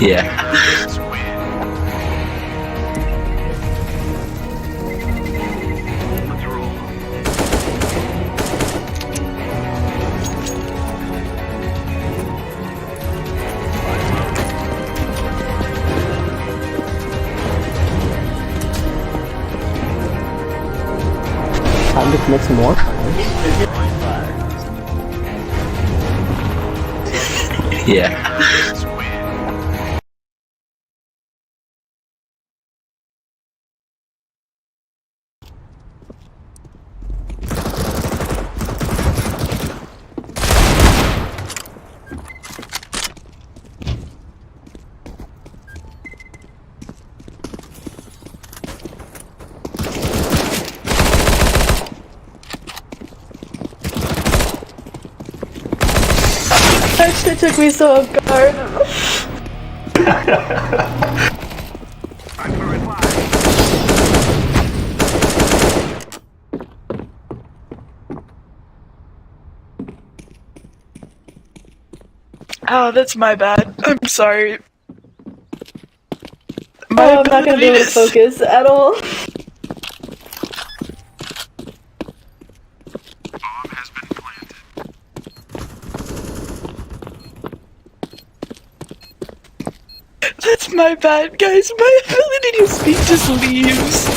Yeah. Time to commit some more crimes. Yeah. That shit took me so off guard. Oh, that's my bad. I'm sorry. Oh, I'm not gonna be able to focus at all. That's my bad, guys. My ability to speak just leaves.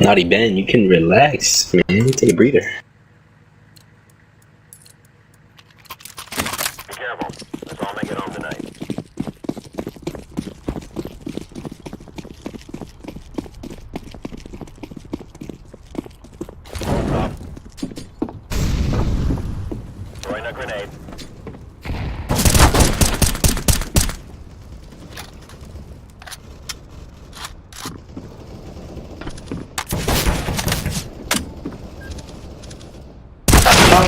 Naughty Ben, you can relax, man. Take a breather. Be careful. Let's all make it home tonight. Stop. Throwing a grenade.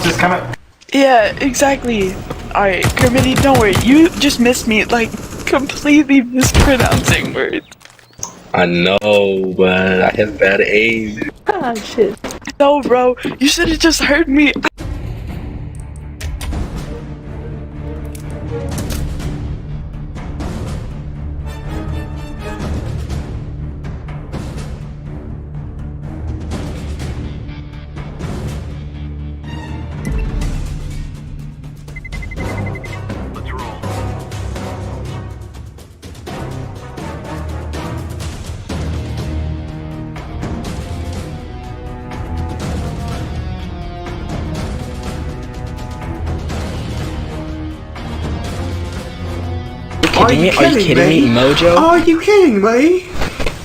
Just come up. Yeah, exactly. Alright, Grimity, don't worry. You just missed me, like, completely mispronouncing words. I know, but I have bad aim. Ah, shit. No, bro. You should have just heard me. Are you kidding me, Mojo? Are you kidding me?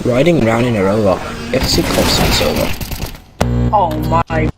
Riding round in a row, FC Colson solo. Oh my.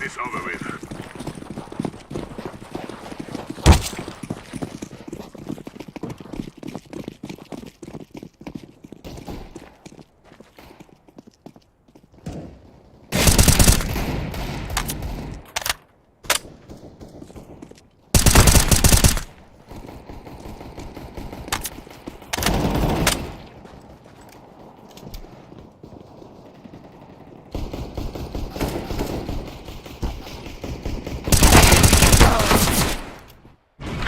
this over with.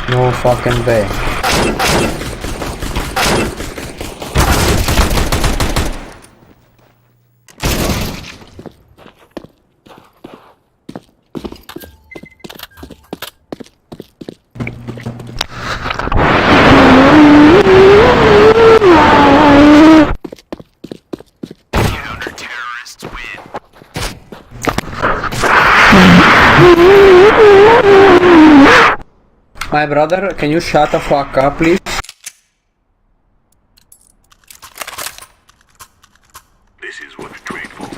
No fucking way. Counter-terrorists win. My brother, can you shut the fuck up, please? This is what we trade for.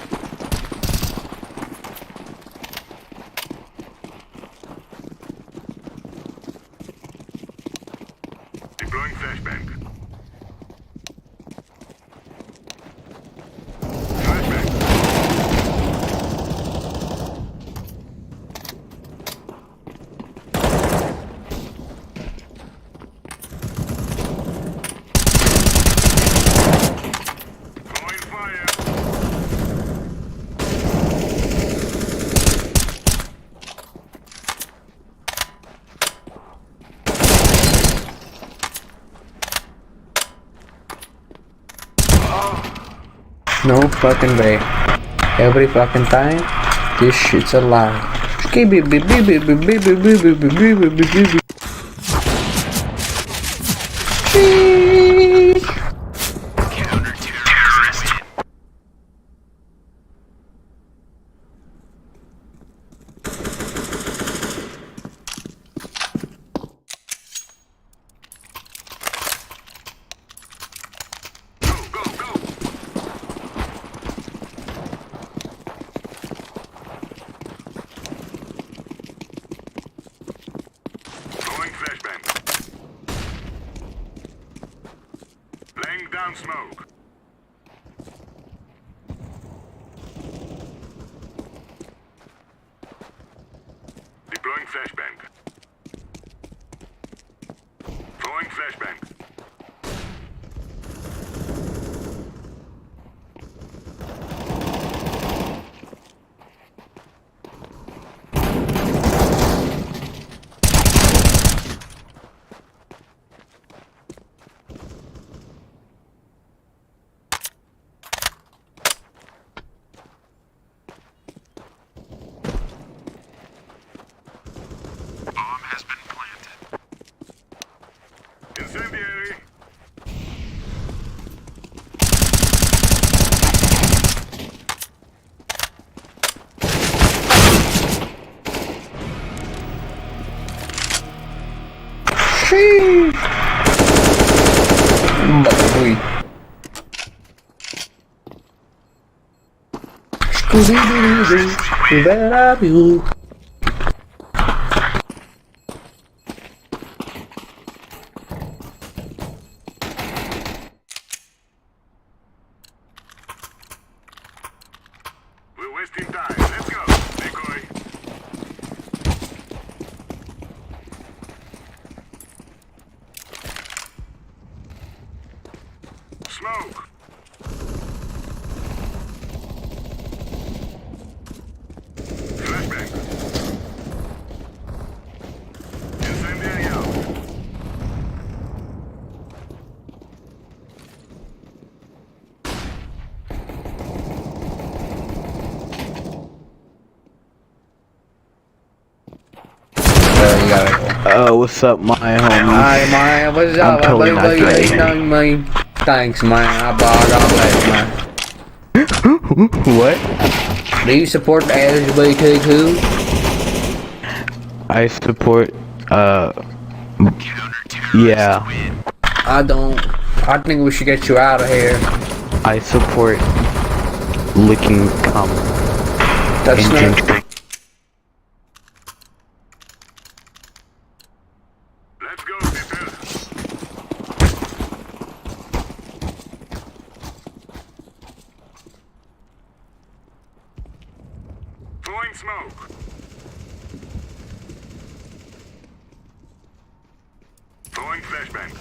Deploying flashbang. Flashbang. Throwing fire. No fucking way. Every fucking time, this shit's a lie. Counter-terrorists win. Go, go, go. Throwing flashbang. Laying down smoke. Deploying flashbang. Throwing flashbang. Bomb has been planted. Incendiary. Ui. Scooby-Doo, where are you? We're wasting time. Let's go. Decoy. Smoke. Flashbang. Incendiary out. You got it. Oh, what's up, my homie? Hi, man. What's up? I'm totally not gay. Thanks, man. God bless, man. What? Do you support the LGBTQ? I support, yeah. I don't. I think we should get you out of here. I support licking cum That's and not. drinking. smoke. Throwing flashbang.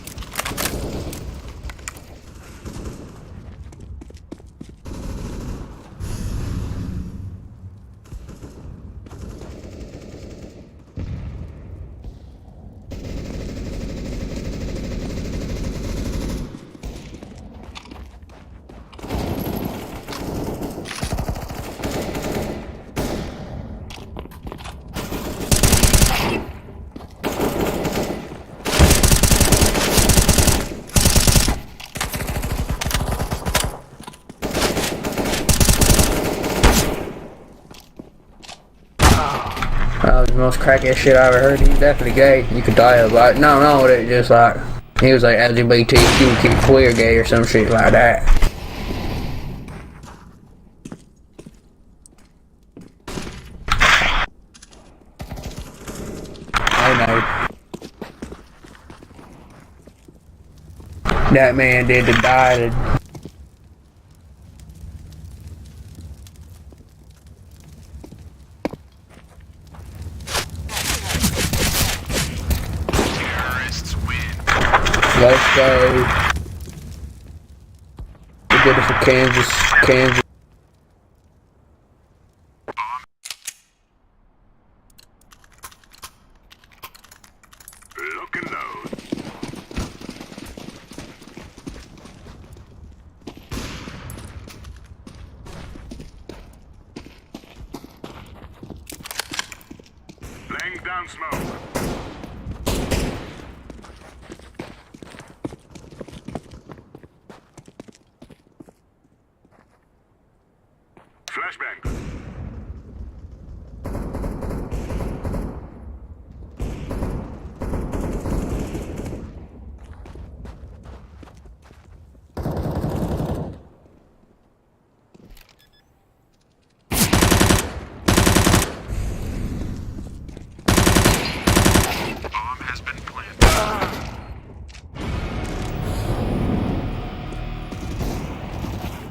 That was the most crackhead shit I ever heard. He's definitely gay. You could die of it. No, it just like he was like LGBTQ queer gay or some shit like that. I know. That man did the died. Let's go. We did it for Kansas. Lock and load. Laying down smoke. Flashbang. Bomb has been planted.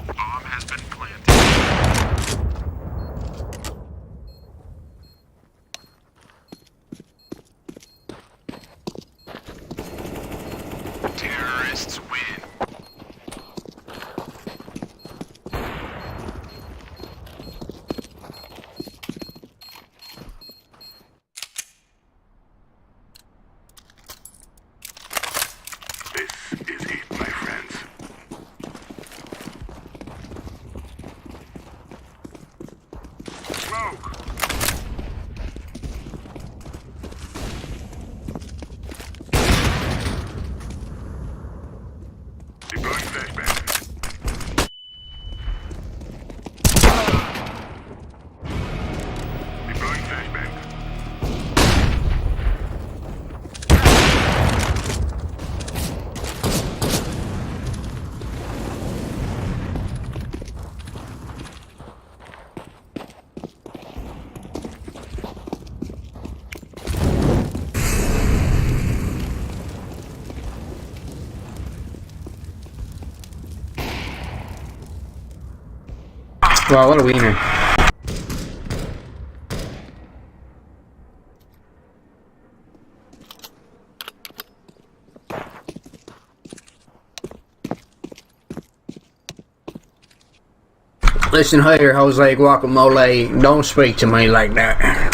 Bomb has been planted. Terrorists win. This is it, my friends. Smoke. Deploying flashbang. Deploying flashbang. Wow, what a wiener. Listen here, Jose Guacamole, don't speak to me like that.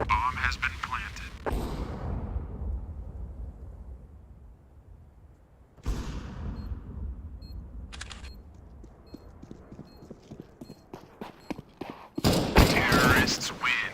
Bomb has been planted. Terrorists win.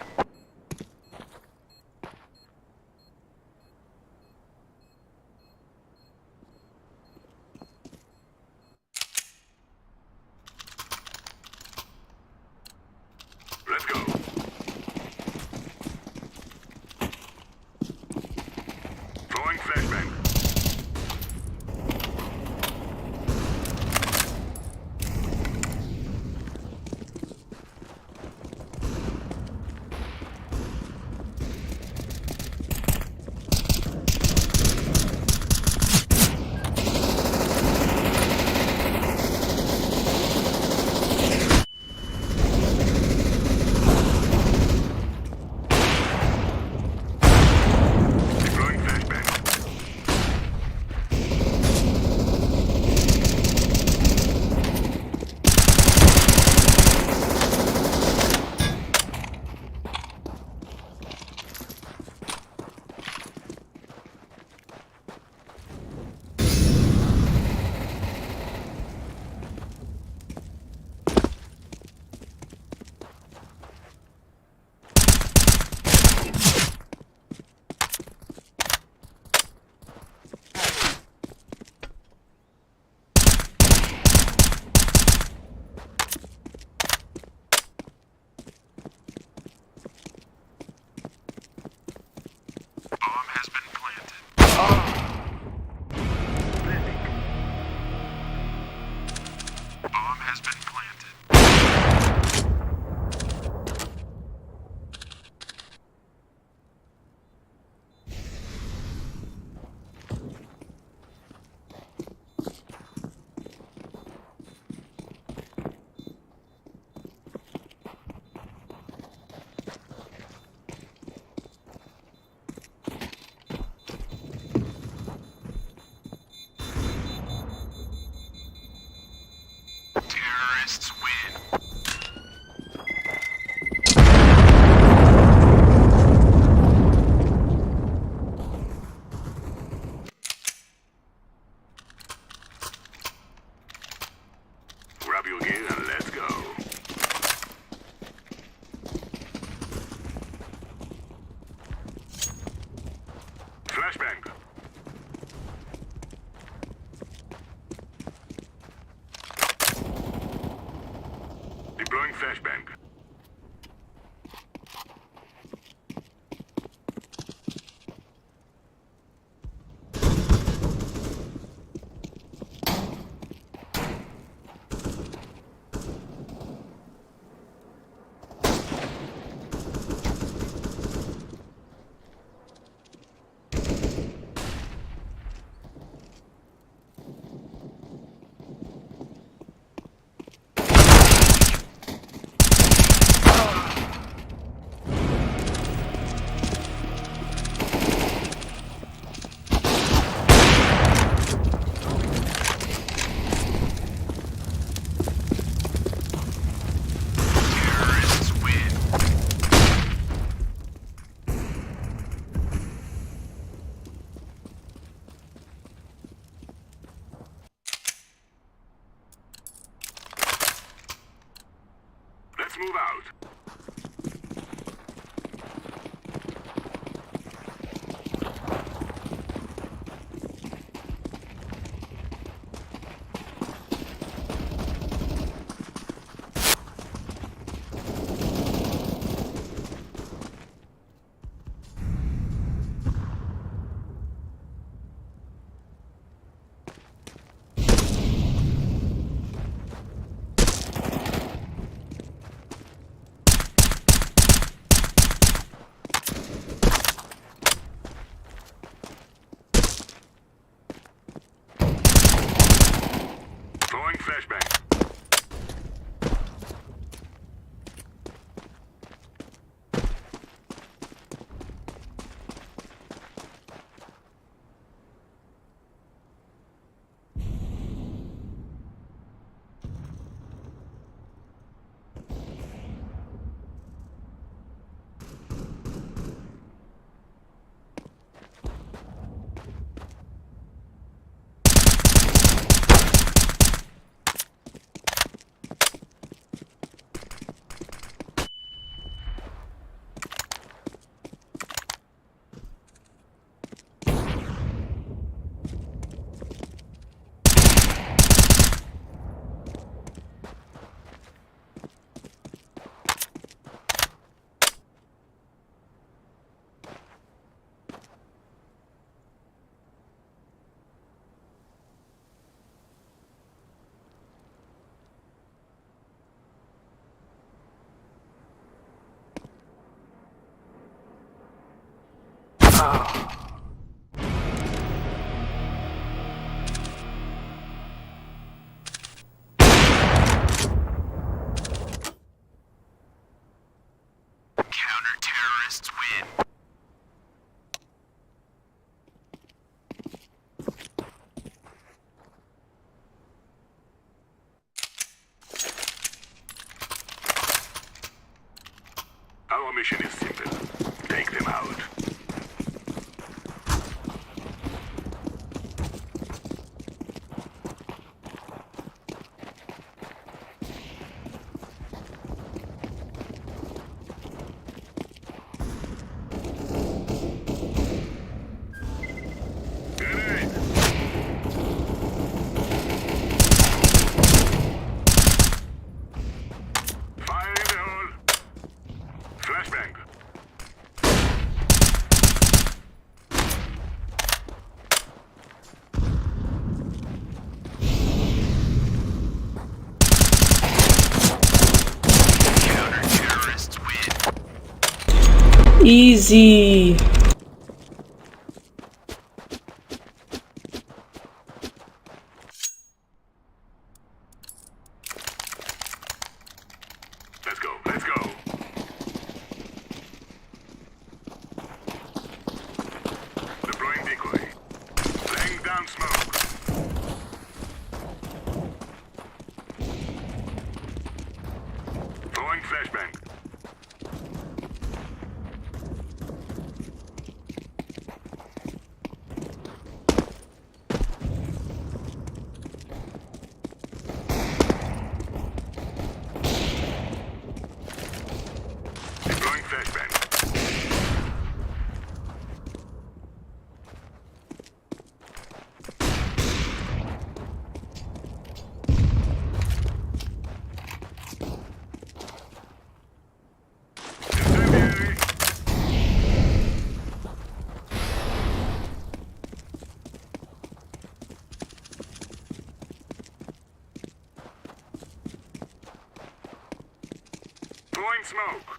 has been planted. Terrorists win. Grab your gear and let's go. Flashbang. Deploying flashbang. Terrorists win. Let's move out. Throwing flashbang. Counter-terrorists win. Our mission is simple. Take them out. Grenade! Fire in the hole! Flashbang! Easy. Let's go, let's go. Deploying decoy. Laying down smoke. Throwing flashbang. Deploying flashbang. Incendiary. Throwing smoke.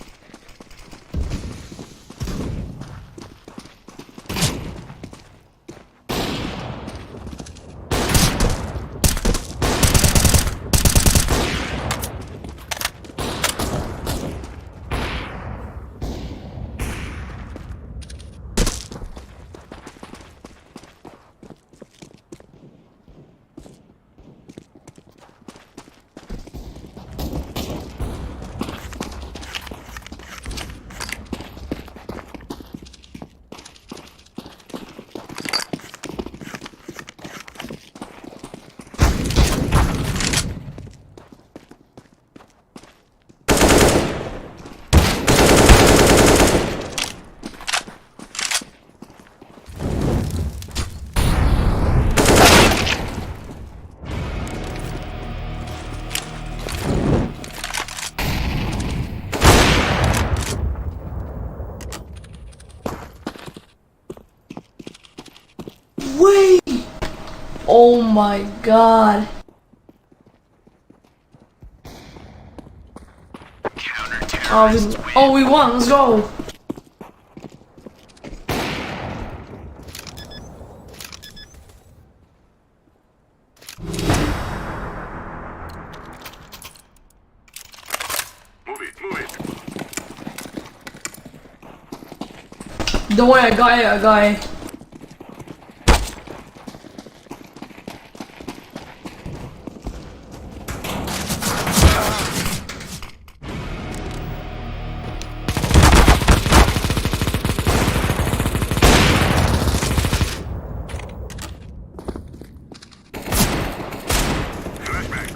Wait! Oh my god. Oh, we won. Let's go. Move it, move it. Don't worry, I got it. Flashbang.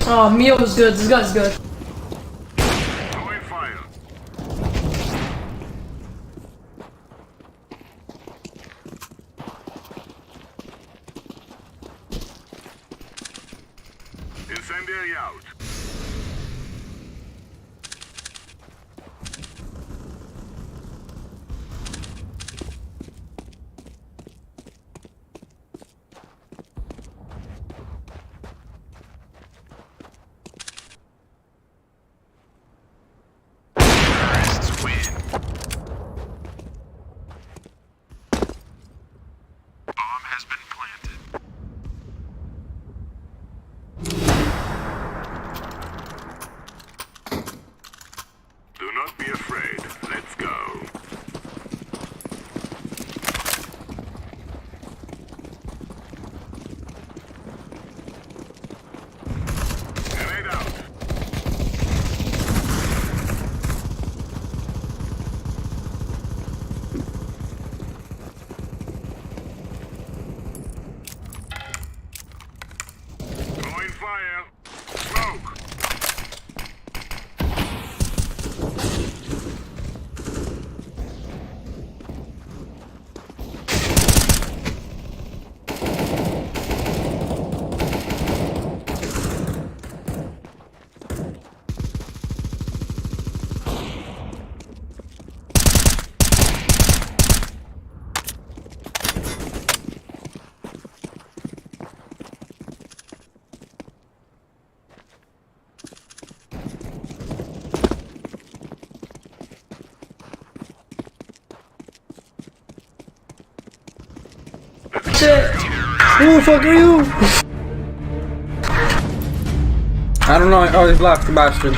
Oh, Mio's good. This guy's good. Throwing fire. Incendiary out. Who the fuck are you? I don't know. Oh, he's blocked, you bastard.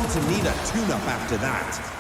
to need a tune-up after that.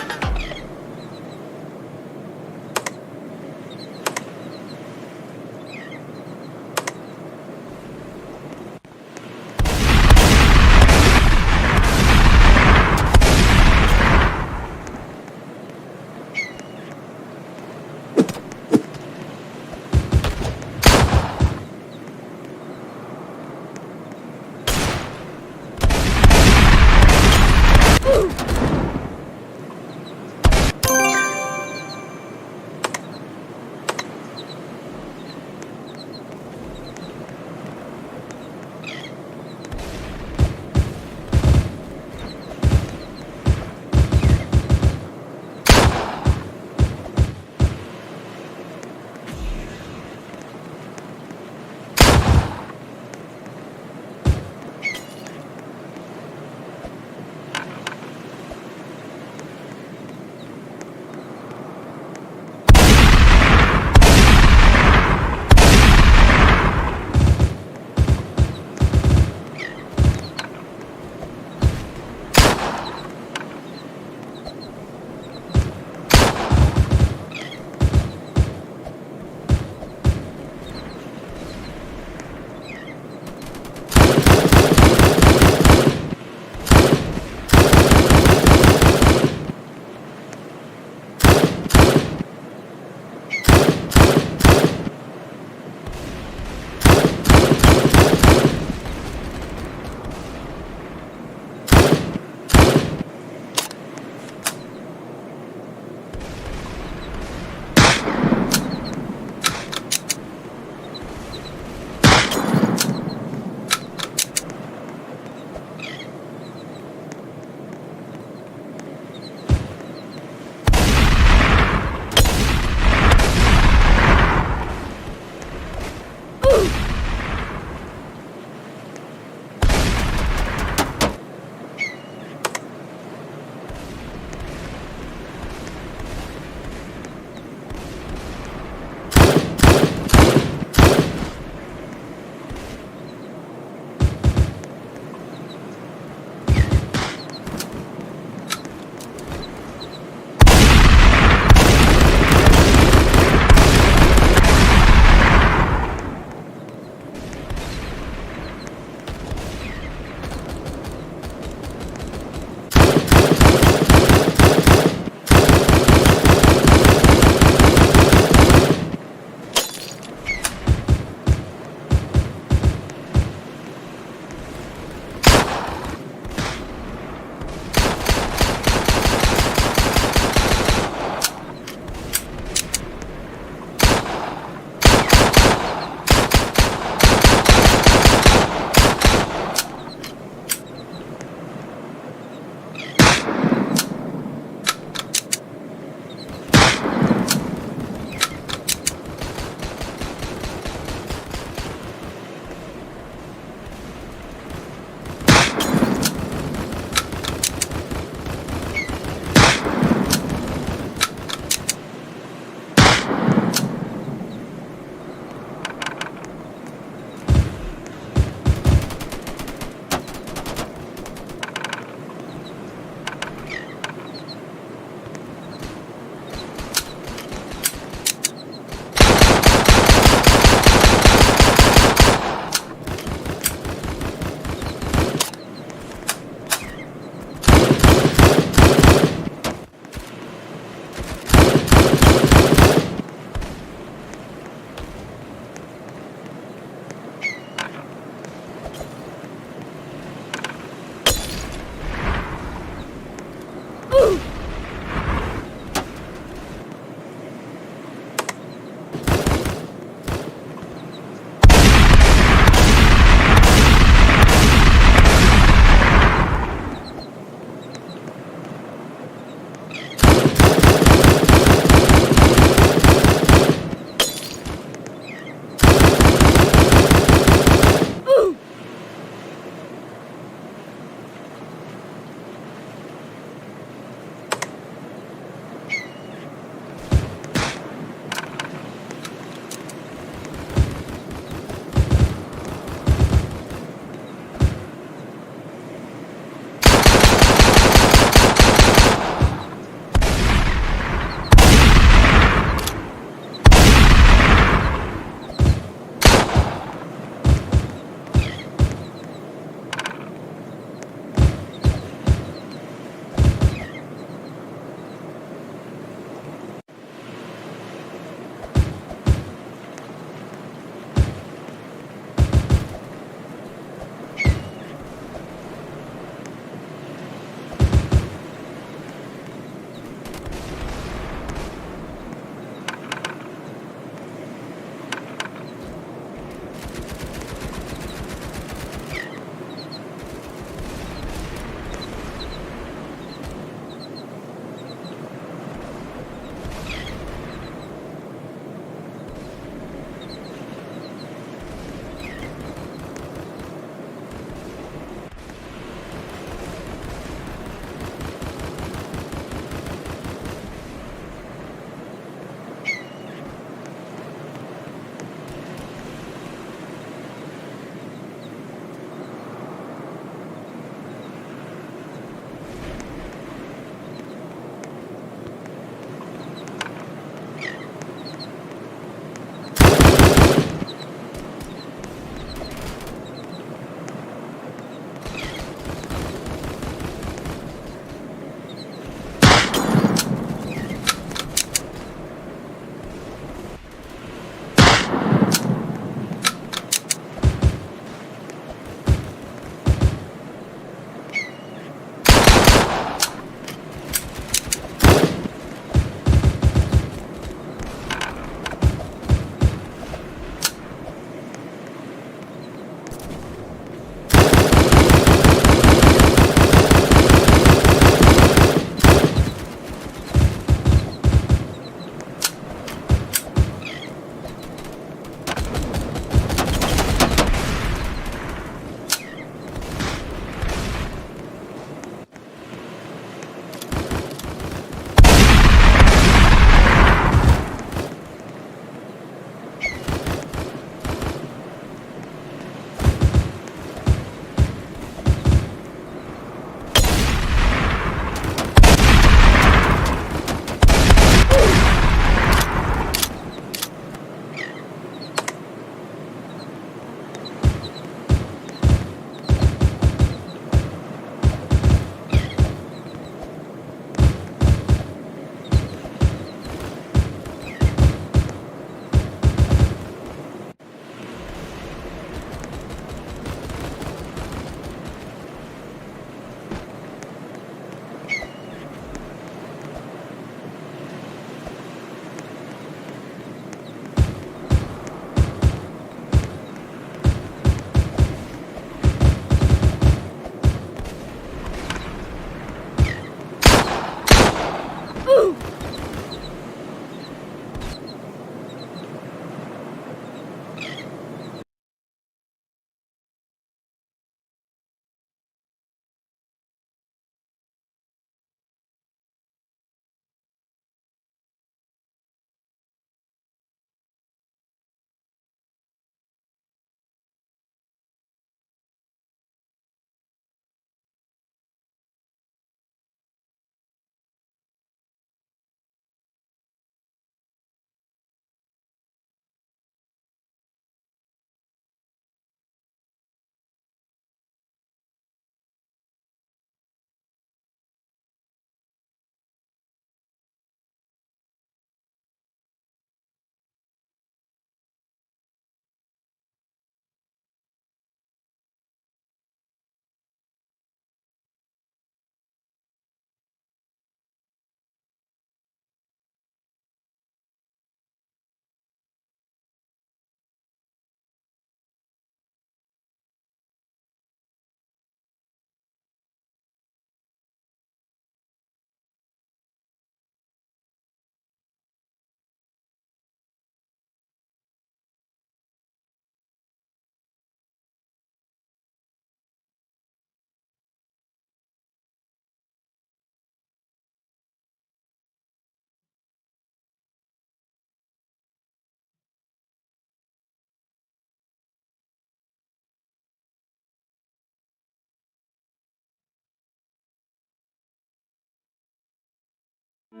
We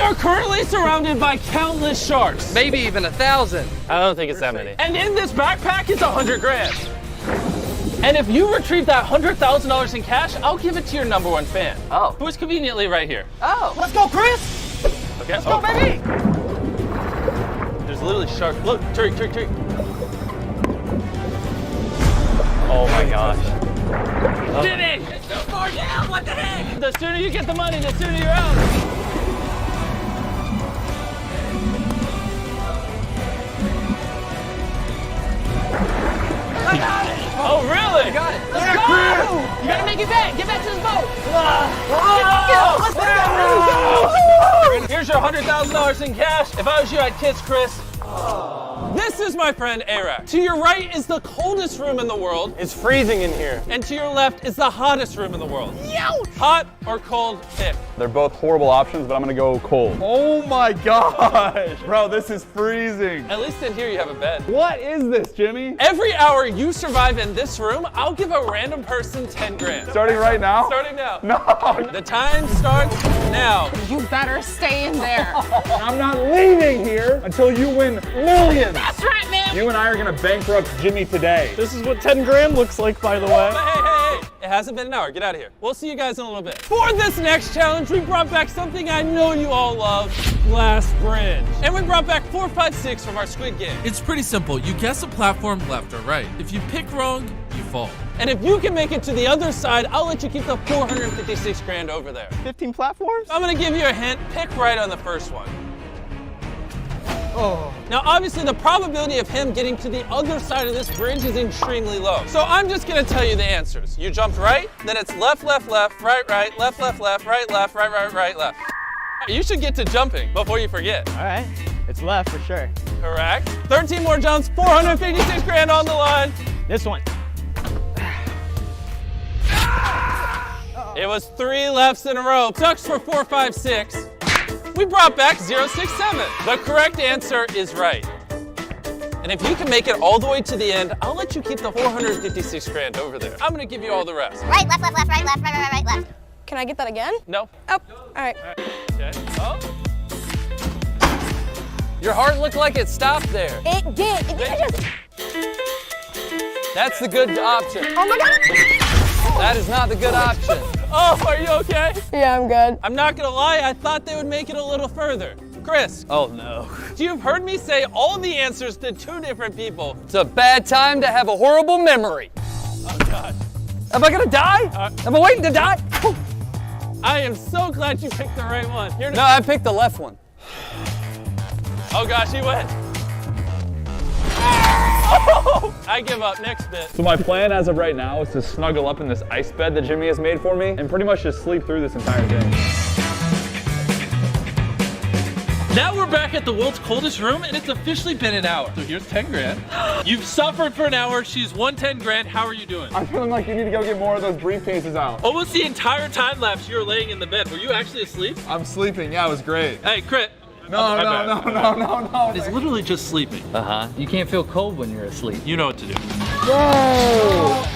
are currently surrounded by countless sharks. Maybe even 1,000. I don't think it's that many. And in this backpack is 100 grand. And if you retrieve that $100,000 in cash, I'll give it to your #1 fan. Oh. Who is conveniently right here. Oh. Let's go, Chris! Okay. Let's go, baby! There's literally sharks. Look, Tariq. Oh my gosh. Jimmy! It's so far down, what the heck? The sooner you get the money, the sooner you're out. I got it! Oh, really? I got it. Let's Yeah, go! Chris! You gotta make it back. Get back to the boat. Let's go! Here's your $100,000 in cash. If I was you, I'd kiss Chris. This is my friend Arak. To your right is the coldest room in the world. It's freezing in here. And to your left is the hottest room in the world. Youch! Hot or cold, pick. They're both horrible options, but I'm gonna go cold. Oh my gosh! Bro, this is freezing. At least in here you have a bed. What is this, Jimmy? Every hour you survive in this room, I'll give a random person 10 grand. Starting right now? Starting now. No. The time starts now. You better stay in there. I'm not leaving here until you win millions. That's right, man. You and I are gonna bankrupt Jimmy today. This is what 10 grand looks like, by the way. Hey. It hasn't been an hour. Get out of here. We'll see you guys in a little bit. For this next challenge, we brought back something I know you all love, Glass Bridge. And we brought back 4, 5, 6 from our Squid Game. It's pretty simple. You guess a platform left or right. If you pick wrong, you fall. And if you can make it to the other side, I'll let you keep the 456 grand over there. 15 platforms? I'm gonna give you a hint. Pick right on the first one. Oh. Now, obviously, the probability of him getting to the other side of this bridge is extremely low. So I'm just gonna tell you the answers. You jumped right, then it's left, right, left, right, right, left, right, left. You should get to jumping before you forget. All right. It's left for sure. Correct. 13 more jumps, 456 grand on the line. This one. It was 3 lefts in a row. Sucks for 4, 5, 6. We brought back 0, 6, 7. The correct answer is right. And if you can make it all the way to the end, I'll let you keep the 456 grand over there. I'm gonna give you all the rest. Right, left, right, left. Can I get that again? No. Oh, all right. Okay. Oh. Your heart looked like it stopped there. It did. It just... That's the good option. Oh my God. That is not the good option. Oh, are you okay? Yeah, I'm good. I'm not gonna lie, I thought they would make it a little further. Chris. Oh no. You've heard me say all the answers to 2 different people. It's a bad time to have a horrible memory. Oh gosh. Am I gonna die? Am I waiting to die? I am so glad you picked the right one. Here No, I picked the left one. Oh gosh, he went. Oh, I give up. Next bit. So my plan as of right now is to snuggle up in this ice bed that Jimmy has made for me and pretty much just sleep through this entire day. Now we're back at the world's coldest room, and it's officially been an hour. So here's 10 grand. You've suffered for an hour. She's won 10 grand. How are you doing? I'm feeling like you need to go get more of those briefcases out. Almost the entire time lapse, you were laying in the bed. Were you actually asleep? I'm sleeping. Yeah, it was great. Hey, Crit. No. It's literally just sleeping. Uh-huh. You can't feel cold when you're asleep. You know what to do. Whoa!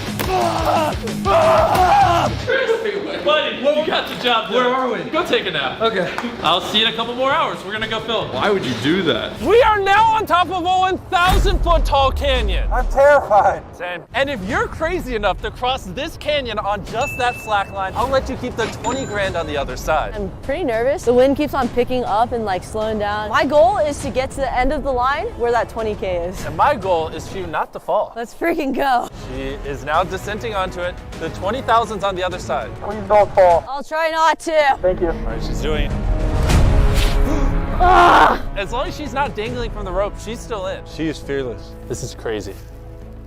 Buddy, you got the job done. Where are we? Go take a nap. Okay. I'll see you in a couple more hours. We're gonna go film. Why would you do that? We are now on top of a 1,000-foot tall canyon. I'm terrified. Same. And if you're crazy enough to cross this canyon on just that slack line, I'll let you keep the 20 grand on the other side. I'm pretty nervous. The wind keeps on picking up and like slowing down. My goal is to get to the end of the line where that 20K is. And my goal is for you not to fall. Let's freaking go. She is now descending onto it. The 20,000's on the other side. Please don't fall. I'll try not to. Thank you. All right, she's doing it. As long as she's not dangling from the rope, she's still in. She is fearless. This is crazy.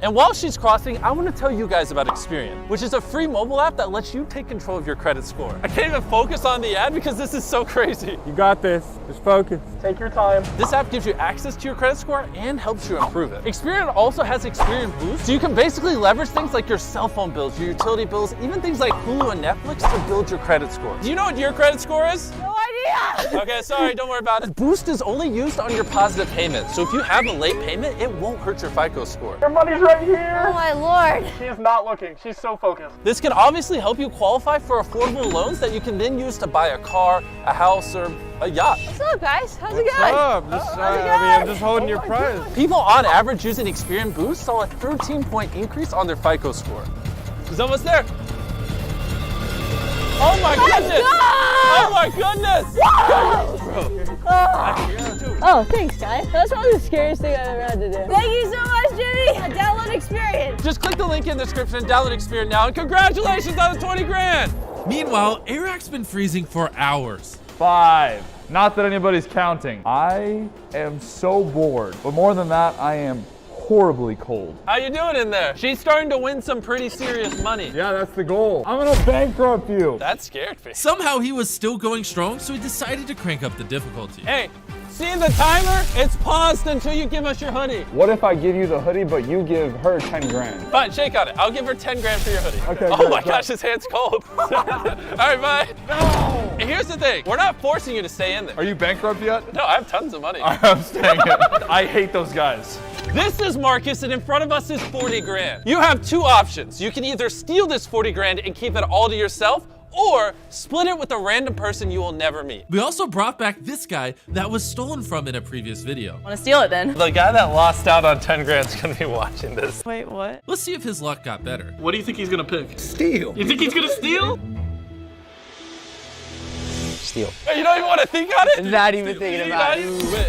And while she's crossing, I want to tell you guys about Experian, which is a free mobile app that lets you take control of your credit score. I can't even focus on the ad because this is so crazy. You got this. Just focus. Take your time. This app gives you access to your credit score and helps you improve it. Experian also has Experian Boost, so you can basically leverage things like your cell phone bills, your utility bills, even things like Hulu and Netflix to build your credit score. Do you know what your credit score is? No idea. Okay, sorry, don't worry about it. Boost is only used on your positive payment, so if you have a late payment, it won't hurt your FICO score. Your money's right here. Oh my lord. She is not looking. She's so focused. This can obviously help you qualify for affordable loans that you can then use to buy a car, a house, or a yacht. What's up, guys? How's it going? I'm just holding your prize. People on average using Experian Boost saw a 13-point increase on their FICO score. She's almost there. Oh my goodness! Oh my goodness! Oh, thanks, guys. That's probably the scariest thing I've ever had to do. Thank you so much, Jimmy. Download Experian. Just click the link in the description, download Experian now, and congratulations on the 20 grand! Meanwhile, Airac's been freezing for hours. 5. Not that anybody's counting. I am so bored. But more than that, I am horribly cold. How you doing in there? She's starting to win some pretty serious money. Yeah, that's the goal. I'm gonna bankrupt you. That scared me. Somehow he was still going strong, so he decided to crank up the difficulty. Hey, see the timer? It's paused until you give us your hoodie. What if I give you the hoodie, but you give her 10 grand? Fine, shake on it. I'll give her 10 grand for your hoodie. Okay, oh good, my good. gosh, his hand's cold. All right, bye. No! And here's the thing. We're not forcing you to stay in there. Are you bankrupt yet? No, I have tons of money. I'm staying in. I hate those guys. This is Marcus, and in front of us is 40 grand. You have two options. You can either steal this 40 grand and keep it all to yourself, or split it with a random person you will never meet. We also brought back this guy that was stolen from in a previous video. Want to steal it then? The guy that lost out on 10 grand is gonna be watching this. Wait, what? Let's see if his luck got better. What do you think he's gonna pick? Steal. You think he's gonna steal? Steal. You don't even want to think on it? Not even thinking about it.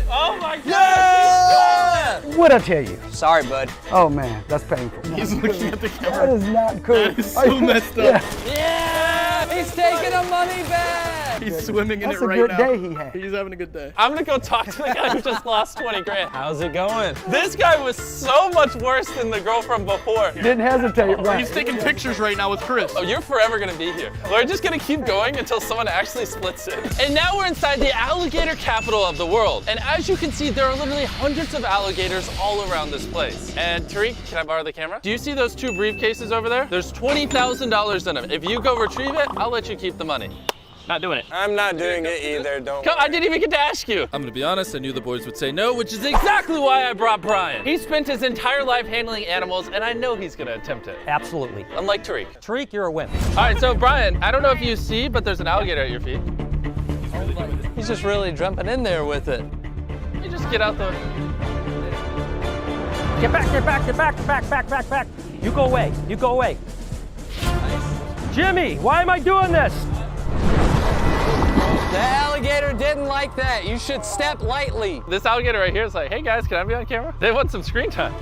Oh my god! Yeah! What'd I tell you? Sorry, bud. Oh man, that's painful. He's looking at the camera. That is not cool. He's so messed up. Yeah! He's taking the money back! He's swimming in That's it a right good now. day he had. He's having a good day. I'm gonna go talk to the guy who just lost 20 grand. How's it going? This guy was so much worse than the girl from before. Didn't hesitate, right? He's taking pictures right now with Chris. Oh, you're forever gonna be here. We're just gonna keep going until someone actually splits it. And now we're inside the alligator capital of the world. And as you can see, there are literally hundreds of alligators all around this place. And Tariq, can I borrow the camera? Do you see those two briefcases over there? There's $20,000 in them. If you go retrieve it, I'll let you keep the money. Not doing it. I'm not doing it either, don't Come, I didn't even get to ask you. I'm gonna be honest, I knew the boys would say no, which is exactly Exactly why I brought Brian. He spent his entire life handling animals, and I know he's gonna attempt it. Absolutely. Unlike Tariq. Tariq, you're a wimp. All right, so Brian, I don't know if you see, but there's an alligator at your feet. He's just really jumping in there with it. You just get out the... Get back, get back, get back, back. You go away, you go away. Jimmy, why am I doing this? The alligator didn't like that. You should step lightly. This alligator right here is like, hey guys, can I be on camera? They want some screen time.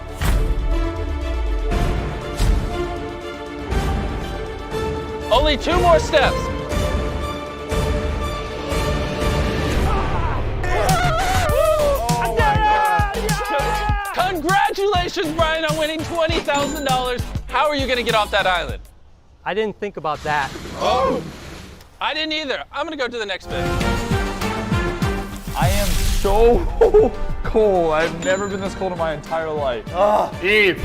Only 2 more steps. Congratulations, Brian, on winning $20,000. How are you gonna get off that island? I didn't think about that. Oh! I didn't either. I'm gonna go to the next bit. I am so cold. I've never been this cold in my entire life. Eve,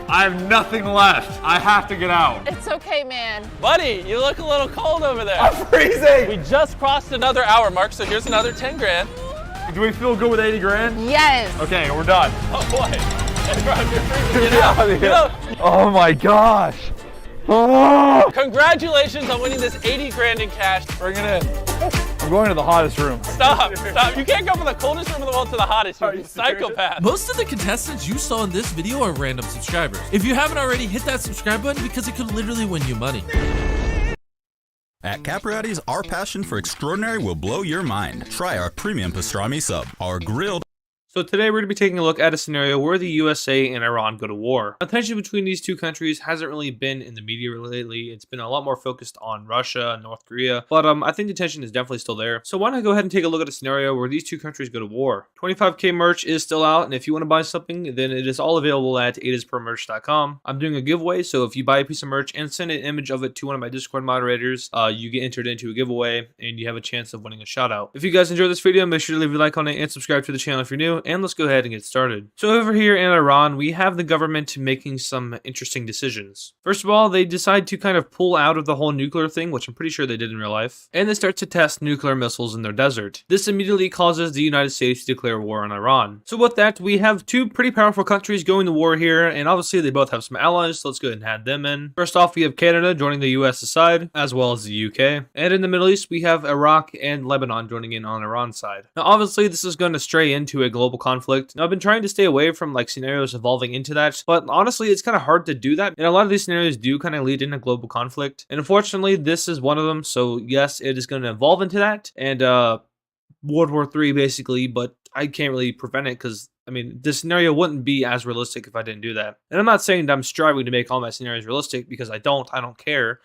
I have nothing left. I have to get out. It's okay, man. Buddy, you look a little cold over there. I'm freezing. We just crossed another hour mark, so here's another 10 grand. Do we feel good with 80 grand? Yes. Okay, we're done. Oh boy. Hey, bro, you're freezing. Get out. Get out. Oh my gosh. Oh. Congratulations on winning this 80 grand in cash. Bring it in. I'm going to the hottest room. Stop. You can't go from the coldest room in the world to the hottest. You're a psychopath. Most of the contestants you saw in this video are random subscribers. If you haven't already, hit that subscribe button because it could literally win you money. At Capriati's, our passion for extraordinary will blow your mind. Try our premium pastrami sub, our grilled. So today we're going to be taking a look at a scenario where the USA and Iran go to war. The tension between these two countries hasn't really been in the media lately. It's been a lot more focused on Russia and North Korea, but I think the tension is definitely still there. So why not go ahead and take a look at a scenario where these two countries go to war. 25k merch is still out, and if you want to buy something, then it is all available at aidispermerch.com. I'm doing a giveaway, so if you buy a piece of merch and send an image of it to one of my Discord moderators, you get entered into a giveaway, and you have a chance of winning a shout out. If you guys enjoyed this video, make sure to leave a like on it and subscribe to the channel if you're new. and let's go ahead and get started. So over here in Iran, we have the government making some interesting decisions. First of all, they decide to kind of pull out of the whole nuclear thing, which I'm pretty sure they did in real life, and they start to test nuclear missiles in their desert. This immediately causes the United States to declare war on Iran. So with that, we have two pretty powerful countries going to war here, and obviously they both have some allies, so let's go ahead and add them in. First off, we have Canada joining the US side, as well as the UK. And in the Middle East, we have Iraq and Lebanon joining in on Iran's side. Now obviously this is going to stray into a global conflict. Now I've been trying to stay away from like scenarios evolving into that, but honestly it's kind of hard to do that, and a lot of these scenarios do kind of lead into global conflict, and unfortunately this is one of them. So yes, it is going to evolve into that, and World War III basically, but I can't really prevent it because I mean, this scenario wouldn't be as realistic if I didn't do that. And I'm not saying that I'm striving to make all my scenarios realistic, because I don't care.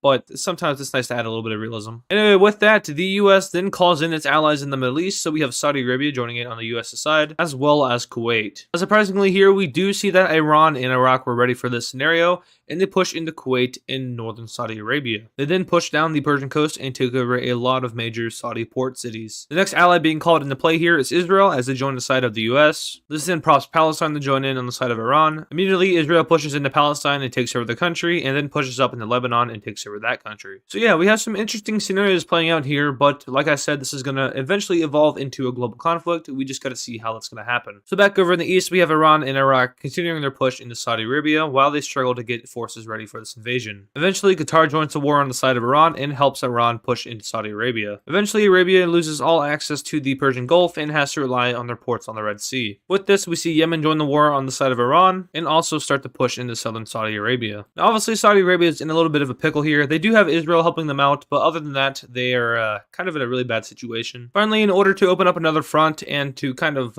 But sometimes it's nice to add a little bit of realism. Anyway, with that, the US then calls in its allies in the Middle East, so we have Saudi Arabia joining in on the US side, as well as Kuwait. Surprisingly here, we do see that Iran and Iraq were ready for this scenario, and they push into Kuwait in northern Saudi Arabia. They then push down the Persian coast and take over a lot of major Saudi port cities. The next ally being called into play here is Israel, as they join the side of the US. This then prompts Palestine to join in on the side of Iran. Immediately, Israel pushes into Palestine and takes over the country, and then pushes up into Lebanon and takes over that country. So yeah, we have some interesting scenarios playing out here, but like I said, this is going to eventually evolve into a global conflict. We just got to see how that's going to happen. So back over in the east, we have Iran and Iraq continuing their push into Saudi Arabia while they struggle to get forces ready for this invasion. Eventually, Qatar joins the war on the side of Iran and helps Iran push into Saudi Arabia. Eventually, Arabia loses all access to the Persian Gulf and has to rely on their ports on the Red Sea. With this, we see Yemen join the war on the side of Iran and also start to push into southern Saudi Arabia. Now, obviously, Saudi Arabia is in a little bit of a pickle here. They do have Israel helping them out, but other than that, they are kind of in a really bad situation. Finally, in order to open up another front and to kind of,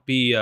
be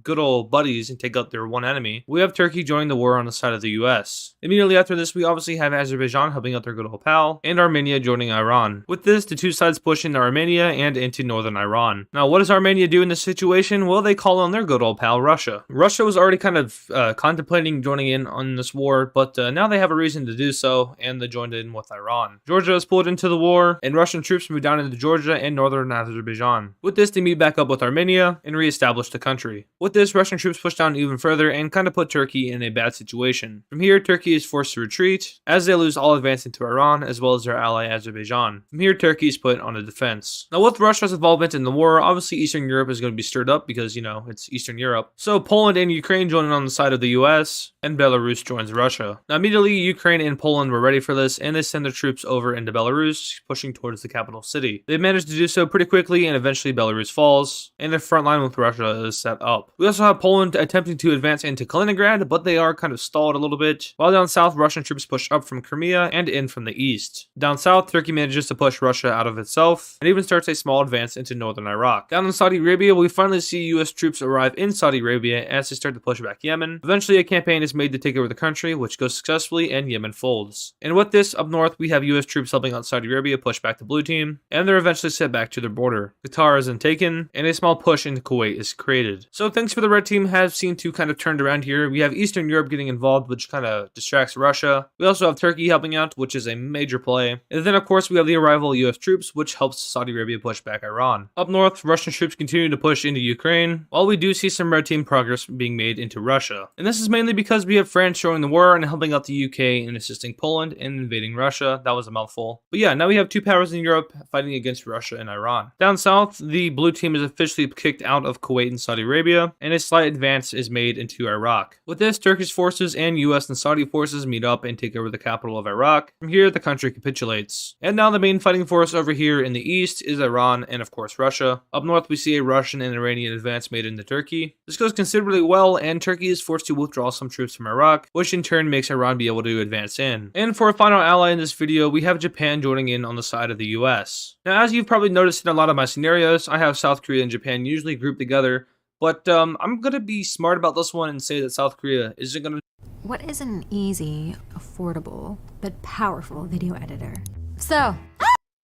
good old buddies and take out their one enemy, we have Turkey joining the war on the side of the US. Immediately after this, we obviously have Azerbaijan helping out their good old pal, and Armenia joining Iran. With this, the two sides push into Armenia and into northern Iran. Now, what does Armenia do in this situation? Well, they call on their good old pal, Russia. Russia was already kind of contemplating joining in on this war, but now they have a reason to do so, and they joined in with Iran. Georgia is pulled into the war, and Russian troops move down into Georgia and northern Azerbaijan. With this, they meet back up with Armenia and re-establish the country. With this, Russian troops push down even further and kind of put Turkey in a bad situation. From here, Turkey is forced to retreat, as they lose all advance into Iran, as well as their ally Azerbaijan. From here, Turkey is put on a defense. Now, with Russia's involvement in the war, obviously Eastern Europe is going to be stirred up because, it's Eastern Europe. So Poland and Ukraine join in on the side of the US, and Belarus joins Russia. Now, immediately, Ukraine and Poland were ready for this, and they send their troops over into Belarus, pushing towards the capital city. They managed to do so pretty quickly, and eventually Belarus falls, and the front line with Russia is set up. We also have Poland attempting to advance into Kaliningrad, but they are kind of stalled a little bit. While down south, Russian troops push up from Crimea and in from the east. Down south, Turkey manages to push Russia out of itself, and even starts a small advance into northern Iraq. Down in Saudi Arabia, we finally see US troops arrive in Saudi Arabia as they start to push back Yemen. Eventually, a campaign is made to take over the country, which goes successfully, and Yemen folds. And with this, up north, we have US troops helping out Saudi Arabia push back the blue team, and they're eventually set back to their border. Qatar is then taken, and a small push into Kuwait is created. So things for the red team have seemed to kind of turned around here. We have Eastern Europe getting involved, which kind of distracts Russia. We also have Turkey helping out, which is a major play. And then, of course, we have the arrival of US troops, which helps Saudi Arabia push back Iran. Up north, Russian troops continue to push into Ukraine, while we do see some red team progress being made into Russia. And this is mainly because we have France showing the war and helping out the UK in assisting Poland in invading Russia. That was a mouthful. But yeah, now we have two powers in Europe fighting against Russia and Iran. Down south, the blue team is officially kicked out of Kuwait and Saudi Arabia, and a slight advance is made into Iraq. With this, Turkish forces and US and Saudi forces meet up and take over the capital of Iraq. From here, the country capitulates. And now the main fighting force over here in the east is Iran and of course Russia. Up north, we see a Russian and Iranian advance made into Turkey. This goes considerably well, and Turkey is forced to withdraw some troops from Iraq, which in turn makes Iran be able to advance in. And for a final ally in this video, we have Japan joining in on the side of the US. Now, as you've probably noticed in a lot of my scenarios, I have South Korea and Japan usually grouped together, but I'm going to be smart about this one and say that South Korea isn't going to... What is an easy, affordable, but powerful video editor? So...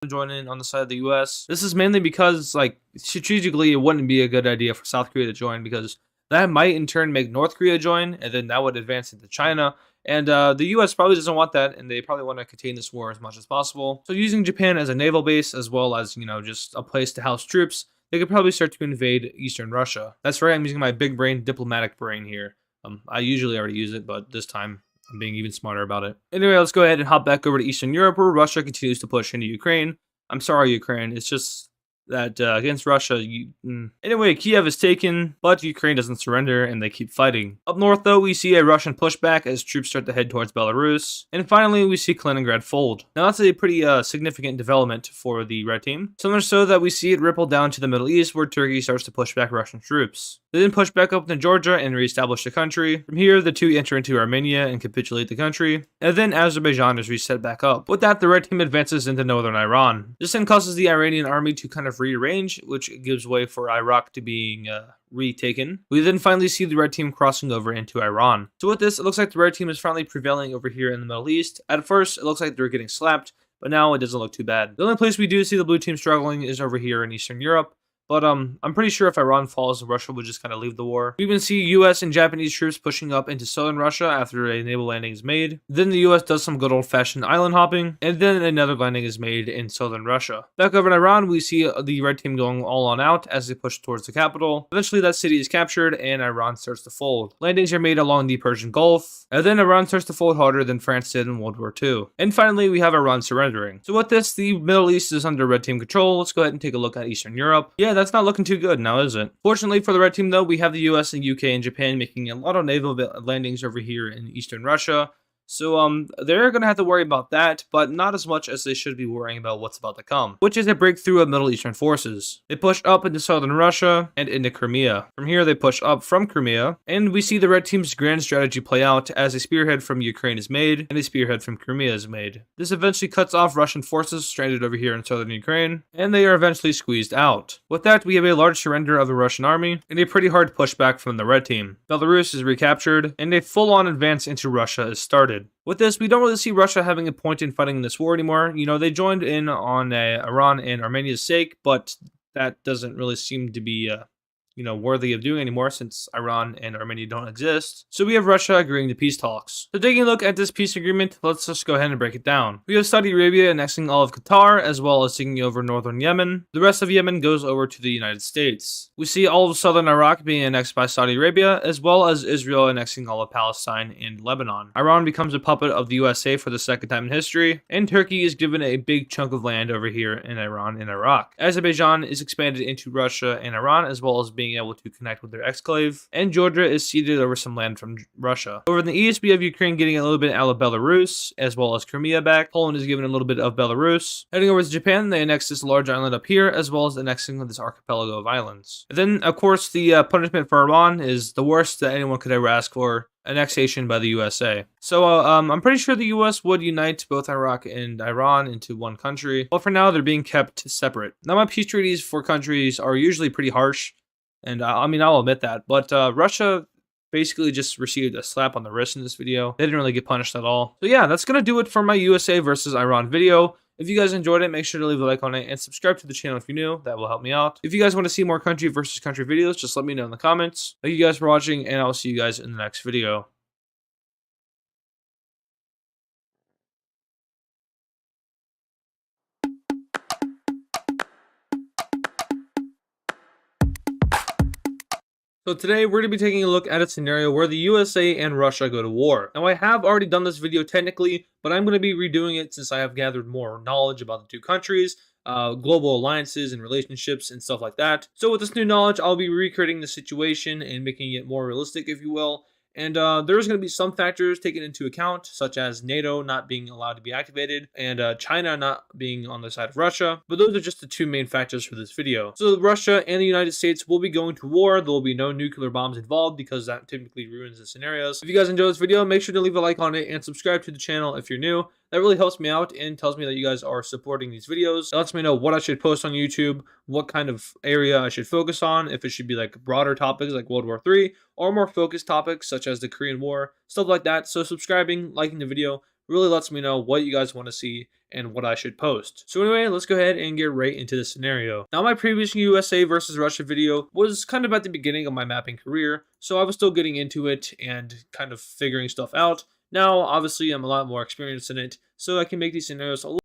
join in on the side of the US. This is mainly because, strategically, it wouldn't be a good idea for South Korea to join, because that might in turn make North Korea join, and then that would advance into China. And the US probably doesn't want that, and they probably want to contain this war as much as possible. So using Japan as a naval base, as well as, just a place to house troops, they could probably start to invade Eastern Russia. That's right, I'm using my big brain diplomatic brain here. I usually already use it, but this time I'm being even smarter about it. Anyway, let's go ahead and hop back over to Eastern Europe, where Russia continues to push into Ukraine. I'm sorry, Ukraine. It's just that against Russia, Anyway, Kiev is taken, but Ukraine doesn't surrender, and they keep fighting. Up north, though, we see a Russian pushback as troops start to head towards Belarus. And finally, we see Kaliningrad fold. Now, that's a pretty significant development for the red team. So much so that we see it ripple down to the Middle East, where Turkey starts to push back Russian troops. They then push back up into Georgia and reestablish the country. From here, the two enter into Armenia and capitulate the country. And then Azerbaijan is reset back up. With that, the red team advances into northern Iran. This then causes the Iranian army to kind of rearrange, which gives way for Iraq to being retaken. We then finally see the red team crossing over into Iran. So with this, it looks like the red team is finally prevailing over here in the Middle East. At first, it looks like they're getting slapped, but now it doesn't look too bad. The only place we do see the blue team struggling is over here in Eastern Europe. But I'm pretty sure if Iran falls, Russia would just kind of leave the war. We even see US and Japanese troops pushing up into southern Russia after a naval landing is made. Then the US does some good old-fashioned island hopping, and then another landing is made in southern Russia. Back over in Iran, we see the red team going all on out as they push towards the capital. Eventually, that city is captured, and Iran starts to fold. Landings are made along the Persian Gulf, and then Iran starts to fold harder than France did in World War II. And finally, we have Iran surrendering. So with this, the Middle East is under red team control. Let's go ahead and take a look at Eastern Europe. Yeah, that's not looking too good now, is it? Fortunately for the red team, though, we have the US and UK and Japan making a lot of naval landings over here in Eastern Russia. So they're going to have to worry about that, but not as much as they should be worrying about what's about to come, which is a breakthrough of Middle Eastern forces. They push up into southern Russia and into Crimea. From here, they push up from Crimea, and we see the red team's grand strategy play out as a spearhead from Ukraine is made and a spearhead from Crimea is made. This eventually cuts off Russian forces stranded over here in southern Ukraine, and they are eventually squeezed out. With that, we have a large surrender of the Russian army and a pretty hard pushback from the red team. Belarus is recaptured, and a full-on advance into Russia is started. With this, we don't really see Russia having a point in fighting in this war anymore. You know, they joined in on Iran and Armenia's sake, but that doesn't really seem to be worthy of doing anymore since Iran and Armenia don't exist. So we have Russia agreeing to peace talks. So taking a look at this peace agreement, let's just go ahead and break it down. We have Saudi Arabia annexing all of Qatar, as well as taking over northern Yemen. The rest of Yemen goes over to the United States. We see all of southern Iraq being annexed by Saudi Arabia, as well as Israel annexing all of Palestine and Lebanon. Iran becomes a puppet of the USA for the second time in history, and Turkey is given a big chunk of land over here in Iran and Iraq. Azerbaijan is expanded into Russia and Iran, as well as being able to connect with their exclave, and Georgia is ceded over some land from Russia. Over in the east, we have Ukraine getting a little bit out of Belarus, as well as Crimea back. Poland is given a little bit of Belarus. Heading over to Japan, they annex this large island up here, as well as annexing this archipelago of islands. And then, of course, the punishment for Iran is the worst that anyone could ever ask for: annexation by the USA. So I'm pretty sure the US would unite both Iraq and Iran into one country, but for now they're being kept separate. Now, my peace treaties for countries are usually pretty harsh, and I mean, I'll admit that, but Russia basically just received a slap on the wrist in this video. They didn't really get punished at all. So yeah, that's gonna do it for my USA versus Iran video. If you guys enjoyed it, make sure to leave a like on it and subscribe to the channel if you're new. That will help me out. If you guys want to see more country versus country videos, just let me know in the comments. Thank you guys for watching, and I'll see you guys in the next video. So today we're going to be taking a look at a scenario where the USA and Russia go to war. Now, I have already done this video technically, but I'm going to be redoing it since I have gathered more knowledge about the two countries, global alliances and relationships and stuff like that. So with this new knowledge, I'll be recreating the situation and making it more realistic, if you will. And there's going to be some factors taken into account, such as NATO not being allowed to be activated and China not being on the side of Russia. But those are just the two main factors for this video. So Russia and the United States will be going to war. There will be no nuclear bombs involved because that typically ruins the scenarios. If you guys enjoyed this video, make sure to leave a like on it and subscribe to the channel if you're new. That really helps me out and tells me that you guys are supporting these videos. It lets me know what I should post on YouTube, what kind of area I should focus on, if it should be like broader topics like World War III, or more focused topics such as the Korean War, stuff like that. So subscribing, liking the video really lets me know what you guys want to see and what I should post. So anyway, let's go ahead and get right into the scenario. Now, my previous USA versus Russia video was kind of at the beginning of my mapping career, so I was still getting into it and kind of figuring stuff out. Now, obviously, I'm a lot more experienced in it, so I can make these scenarios a